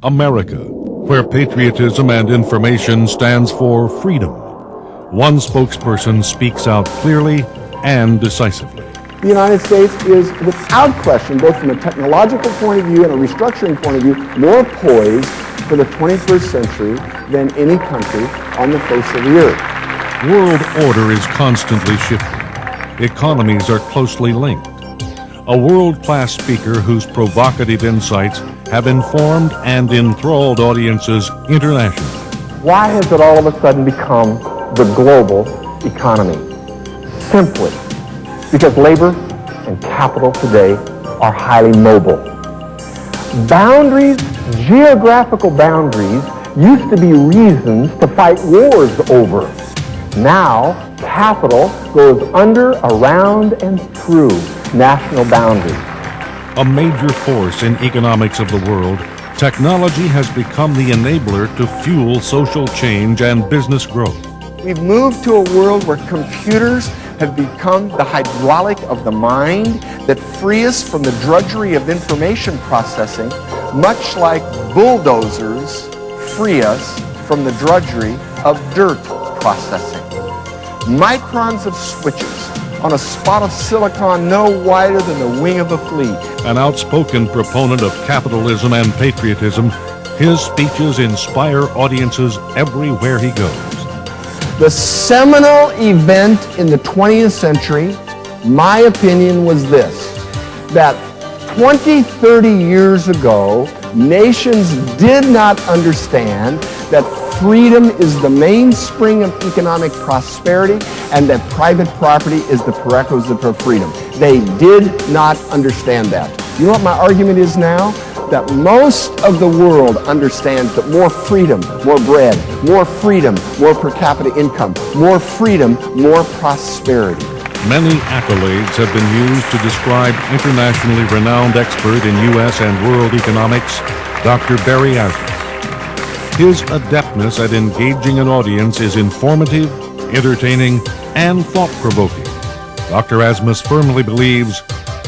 America, where patriotism and information stands for freedom. One spokesperson speaks out clearly and decisively. The United States is, without question, both from a technological point of view and a restructuring point of view, more poised for the 21st century than any country on the face of the earth. World order is constantly shifting. Economies are closely linked. A world-class speaker whose provocative insights have informed and enthralled audiences internationally. Why has it all of a sudden become the global economy? Simply because labor and capital today are highly mobile. Boundaries, geographical boundaries, used to be reasons to fight wars over. Now, capital goes under, around, and through national boundaries. A major force in economics of the world, technology has become the enabler to fuel social change and business growth. We've moved to a world where computers have become the hydraulic of the mind that free us from the drudgery of information processing, much like bulldozers free us from the drudgery of dirt processing. Microns of switches on a spot of silicon no wider than the wing of a flea. An outspoken proponent of capitalism and patriotism, his speeches inspire audiences everywhere he goes. The seminal event in the 20th century, my opinion, was this: that 20, 30 years ago, nations did not understand that freedom is the mainspring of economic prosperity and that private property is the prerequisite for freedom. They did not understand that. You know what my argument is now? That most of the world understands that more freedom, more bread, more freedom, more per capita income, more freedom, more prosperity. Many accolades have been used to describe internationally renowned expert in U.S. and world economics, Dr. Barry Asmus. His adeptness at engaging an audience is informative, entertaining, and thought-provoking. Dr. Asmus firmly believes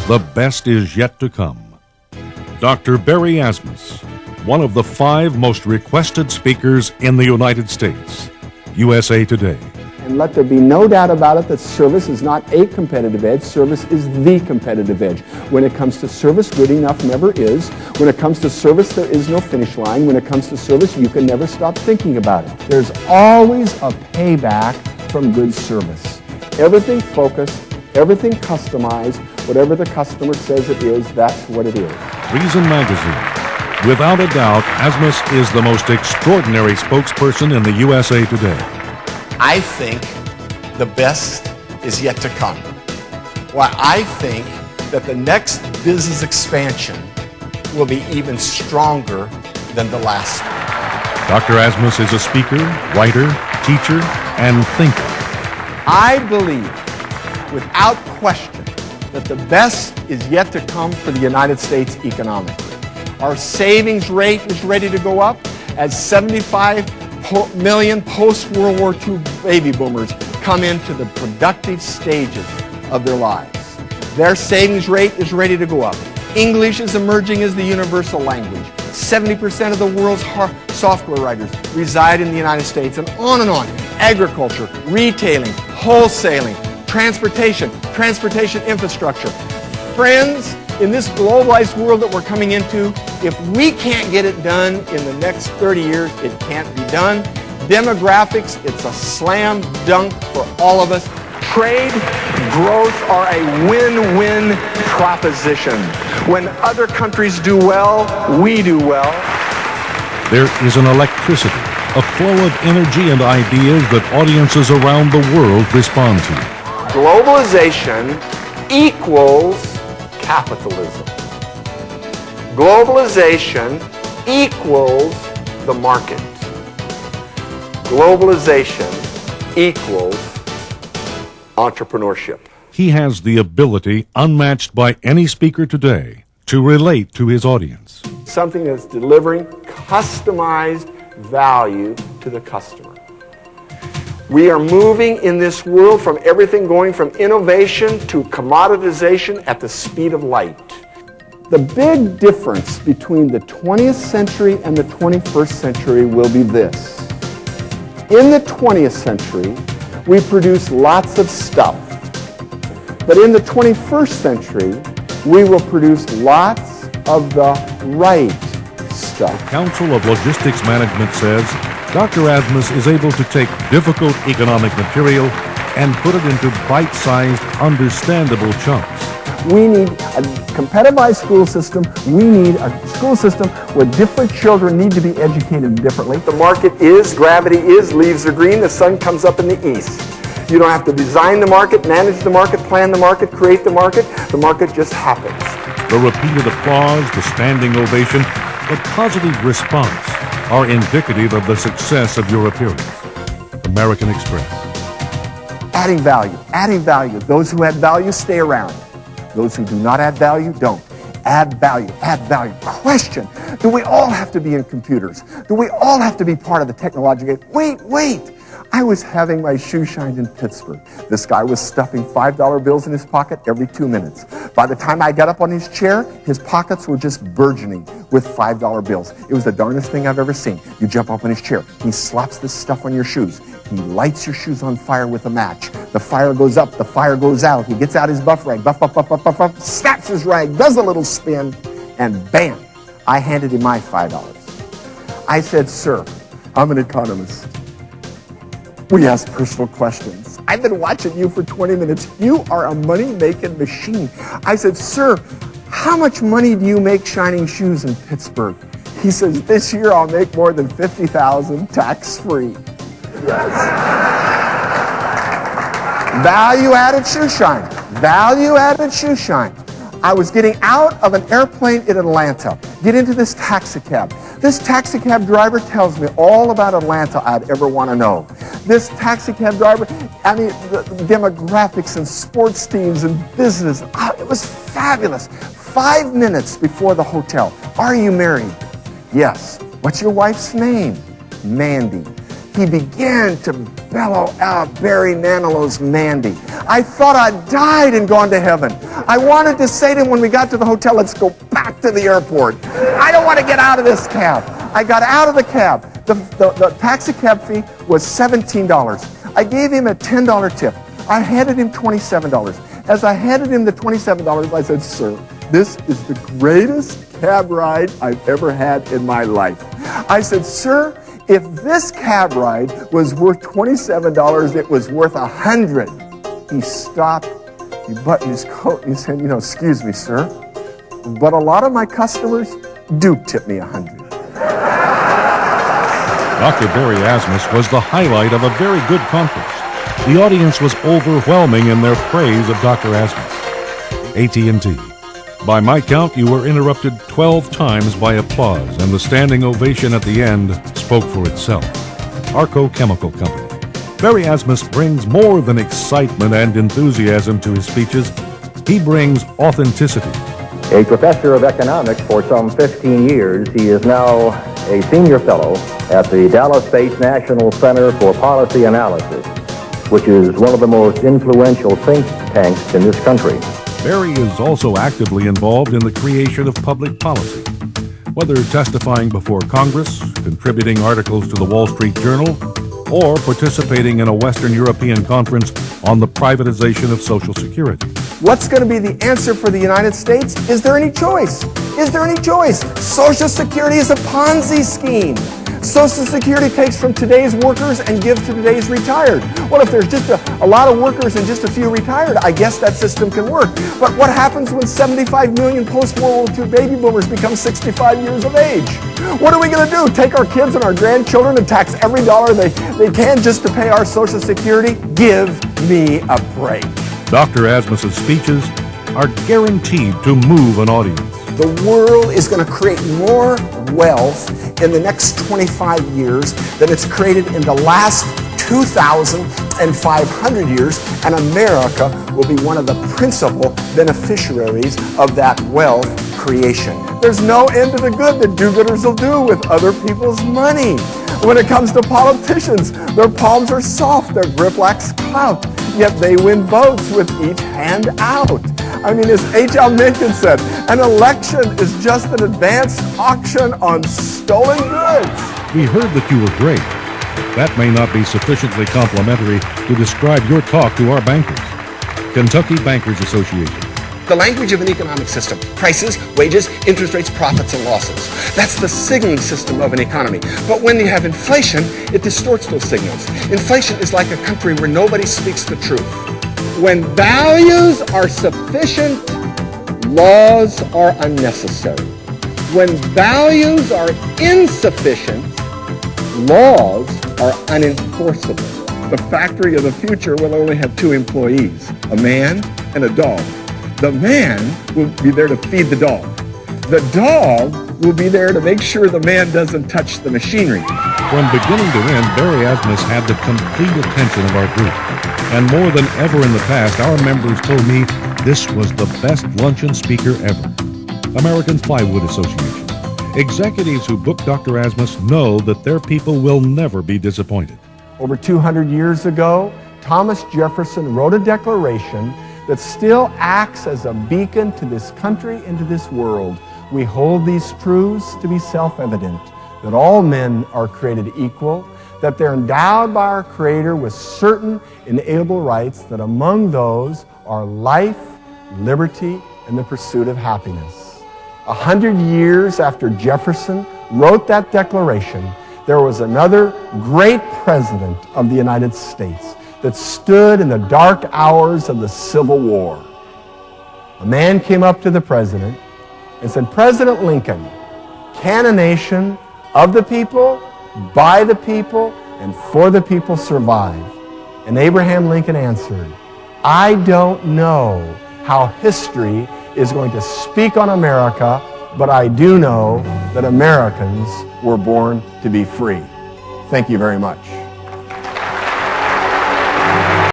the best is yet to come. Dr. Barry Asmus, one of the 5 most requested speakers in the United States. USA Today. And let there be no doubt about it that service is not a competitive edge, service is the competitive edge. When it comes to service, good enough never is. When it comes to service, there is no finish line. When it comes to service, you can never stop thinking about it. There's always a payback from good service. Everything focused, everything customized, whatever the customer says it is, that's what it is. Reason Magazine. Without a doubt, Asmus is the most extraordinary spokesperson in the USA Today. I think the best is yet to come. Why, I think that the next business expansion will be even stronger than the last one. Dr. Asmus is a speaker, writer, teacher, and thinker. I believe, without question, that the best is yet to come for the United States economically. Our savings rate is ready to go up as 75 million post-World War II baby boomers come into the productive stages of their lives. Their savings rate is ready to go up. English is emerging as the universal language. 70% of the world's software writers reside in the United States, and on and on. Agriculture, retailing, wholesaling, transportation infrastructure. Friends, in this globalized world that we're coming into, if we can't get it done in the next 30 years, it can't be done. Demographics, it's a slam dunk for all of us. Trade, growth are a win-win proposition. When other countries do well, we do well. There is an electricity, a flow of energy and ideas that audiences around the world respond to. Globalization equals capitalism. Globalization equals the market. Globalization equals entrepreneurship. He has the ability, unmatched by any speaker today, to relate to his audience. Something that's delivering customized value to the customer. We are moving in this world from everything going from innovation to commoditization at the speed of light. The big difference between the 20th century and the 21st century will be this. In the 20th century, we produce lots of stuff. But in the 21st century, we will produce lots of the right stuff. The Council of Logistics Management says Dr. Asmus is able to take difficult economic material and put it into bite-sized, understandable chunks. We need a competitivized school system. We need a school system where different children need to be educated differently. The market is, gravity is, leaves are green, the sun comes up in the east. You don't have to design the market, manage the market, plan the market, create the market. The market just happens. The repeated applause, the standing ovation, the positive response are indicative of the success of your appearance. American Express. Adding value, adding value. Those who add value stay around. Those who do not add value don't. Add value, add value. Question, do we all have to be in computers? Do we all have to be part of the technological? Wait. I was having my shoe shined in Pittsburgh. This guy was stuffing $5 bills in his pocket every 2 minutes. By the time I got up on his chair, his pockets were just burgeoning with $5 bills. It was the darndest thing I've ever seen. You jump up on his chair. He slaps this stuff on your shoes. He lights your shoes on fire with a match. The fire goes up, the fire goes out. He gets out his buff rag, buff, snaps his rag, does a little spin, and bam, I handed him my $5. I said, sir, I'm an economist. We ask personal questions. I've been watching you for 20 minutes. You are a money-making machine. I said, sir, how much money do you make shining shoes in Pittsburgh? He says, this year I'll make more than $50,000 tax-free. Yes. Value-added shoe shine. Value-added shoe shine. I was getting out of an airplane in Atlanta, get into this taxi cab. This taxi cab driver tells me all about Atlanta I'd ever want to know. This taxi cab driver, I mean, the demographics and sports teams and business, it was fabulous. 5 minutes before the hotel, are you married? Yes. What's your wife's name? Mandy. He began to bellow out Barry Manilow's Mandy. I thought I'd died and gone to heaven. I wanted to say to him when we got to the hotel, let's go back to the airport. I don't want to get out of this cab. I got out of the cab. The taxi cab fee was $17. I gave him a $10 tip. I handed him $27. As I handed him the $27, I said, sir, this is the greatest cab ride I've ever had in my life. I said, sir, if this cab ride was worth $27, it was worth $100. He stopped, he buttoned his coat, and he said, you know, excuse me, sir, but a lot of my customers do tip me $100. Dr. Barry Asmus was the highlight of a very good conference. The audience was overwhelming in their praise of Dr. Asmus. AT&T. By my count, you were interrupted 12 times by applause, and the standing ovation at the end spoke for itself. Arco Chemical Company. Barry Asmus brings more than excitement and enthusiasm to his speeches. He brings authenticity. A professor of economics for some 15 years, he is now a senior fellow at the Dallas-based National Center for Policy Analysis, which is one of the most influential think tanks in this country. Barry is also actively involved in the creation of public policy, whether testifying before Congress, contributing articles to the Wall Street Journal, or participating in a Western European conference on the privatization of Social Security. What's going to be the answer for the United States? Is there any choice? Is there any choice? Social Security is a Ponzi scheme. Social Security takes from today's workers and gives to today's retired. Well, if there's just a lot of workers and just a few retired, I guess that system can work. But what happens when 75 million post-World War II baby boomers become 65 years of age? What are we going to do? Take our kids and our grandchildren and tax every dollar they can just to pay our Social Security? Give me a break. Dr. Asmus's speeches are guaranteed to move an audience. The world is going to create more wealth in the next 25 years than it's created in the last 2,500 years, and America will be one of the principal beneficiaries of that wealth creation. There's no end to the good that do-gooders will do with other people's money. When it comes to politicians, their palms are soft, their grip lacks clout, yet they win votes with each hand out. I mean, as H.L. Mencken said, an election is just an advanced auction on stolen goods. We heard that you were great. That may not be sufficiently complimentary to describe your talk to our bankers. Kentucky Bankers Association. The language of an economic system: prices, wages, interest rates, profits, and losses. That's the signaling system of an economy. But when you have inflation, it distorts those signals. Inflation is like a country where nobody speaks the truth. When values are sufficient, laws are unnecessary. When values are insufficient, laws are unenforceable. The factory of the future will only have two employees, a man and a dog. The man will be there to feed the dog. The dog will be there to make sure the man doesn't touch the machinery. From beginning to end, Barry Asmus had the complete attention of our group. And more than ever in the past, our members told me this was the best luncheon speaker ever. American Plywood Association. Executives who book Dr. Asmus know that their people will never be disappointed. Over 200 years ago, Thomas Jefferson wrote a declaration that still acts as a beacon to this country and to this world. We hold these truths to be self-evident, that all men are created equal, that they're endowed by our Creator with certain inalienable rights, that among those are life, liberty, and the pursuit of happiness. 100 years after Jefferson wrote that declaration, there was another great president of the United States that stood in the dark hours of the Civil War. A man came up to the president and said, "President Lincoln, can a nation of the people, by the people, and for the people survive?" And Abraham Lincoln answered, "I don't know how history is going to speak on America, but I do know that Americans were born to be free." Thank you very much.